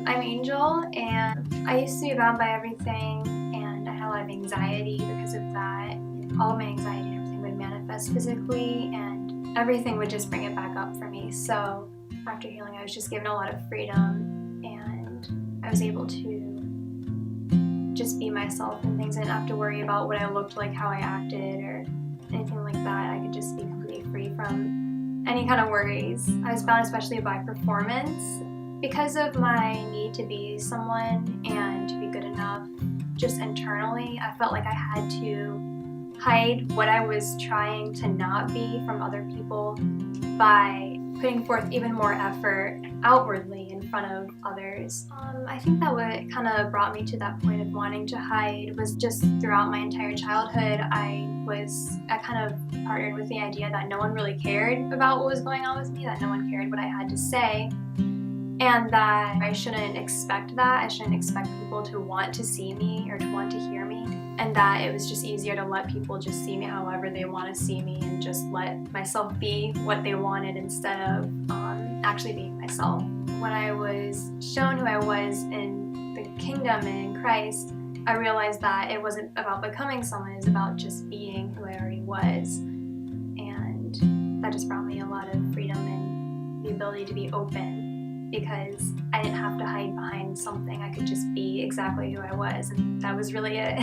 I'm Angel, and I used to be bound by everything, and I had a lot of anxiety because of that. All of my anxiety and everything would manifest physically, and everything would just bring it back up for me. So after healing, I was just given a lot of freedom, and I was able to just be myself and things. I didn't have to worry about what I looked like, how I acted, or anything like that. I could just be completely free from any kind of worries. I was bound especially by performance. Because of my need to be someone and to be good enough, just internally, I felt like I had to hide what I was trying to not be from other people by putting forth even more effort outwardly in front of others. I think that what kind of brought me to that point of wanting to hide was just throughout my entire childhood, I kind of partnered with the idea that no one really cared about what was going on with me, that no one cared what I had to say. And that I shouldn't expect that. I shouldn't expect people to want to see me or to want to hear me. And that it was just easier to let people just see me however they want to see me and just let myself be what they wanted instead of actually being myself. When I was shown who I was in the kingdom and in Christ, I realized that it wasn't about becoming someone, it was about just being who I already was. And that just brought me a lot of freedom and the ability to be open, because I didn't have to hide behind something. I could just be exactly who I was, and that was really it.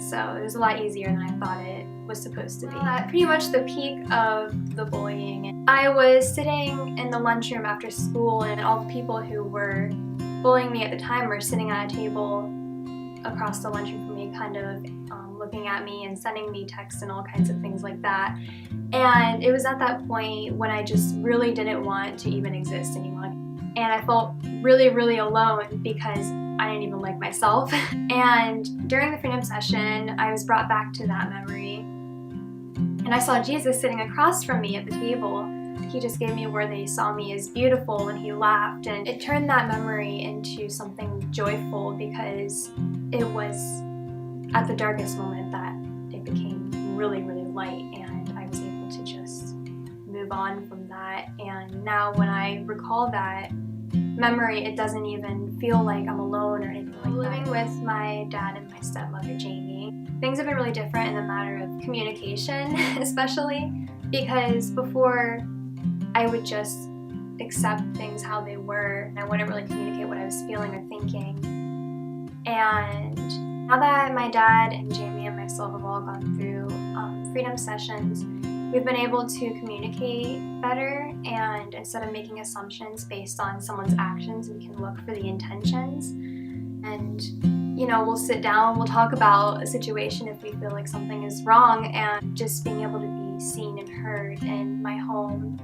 So it was a lot easier than I thought it was supposed to be. Pretty much the peak of the bullying. I was sitting in the lunchroom after school, and all the people who were bullying me at the time were sitting at a table across the lunchroom from me, kind of looking at me and sending me texts and all kinds of things like that. And it was at that point when I just really didn't want to even exist anymore. And I felt really, really alone because I didn't even like myself. And during the freedom session, I was brought back to that memory. And I saw Jesus sitting across from me at the table. He just gave me a word that he saw me as beautiful, and he laughed. And it turned that memory into something joyful, because it was at the darkest moment that it became really, really light, and I was able to just move on from that. And now when I recall that memory, it doesn't even feel like I'm alone or anything like that. Living with my dad and my stepmother, Jamie, things have been really different in the matter of communication, especially because before I would just accept things how they were, and I wouldn't really communicate what I was feeling or thinking. And now that my dad and Jamie and myself have all gone through freedom sessions, we've been able to communicate better, and instead of making assumptions based on someone's actions, we can look for the intentions. And, we'll sit down, we'll talk about a situation if we feel like something is wrong, and just being able to be seen and heard in my home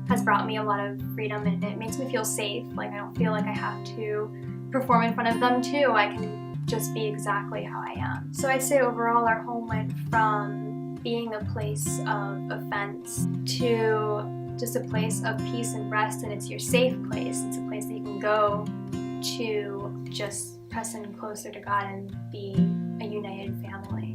has brought me a lot of freedom, and it makes me feel safe. Like, I don't feel like I have to perform in front of them too. I can just be exactly how I am. So I'd say overall our home went from being a place of offense to just a place of peace and rest, and it's your safe place. It's a place that you can go to just press in closer to God and be a united family.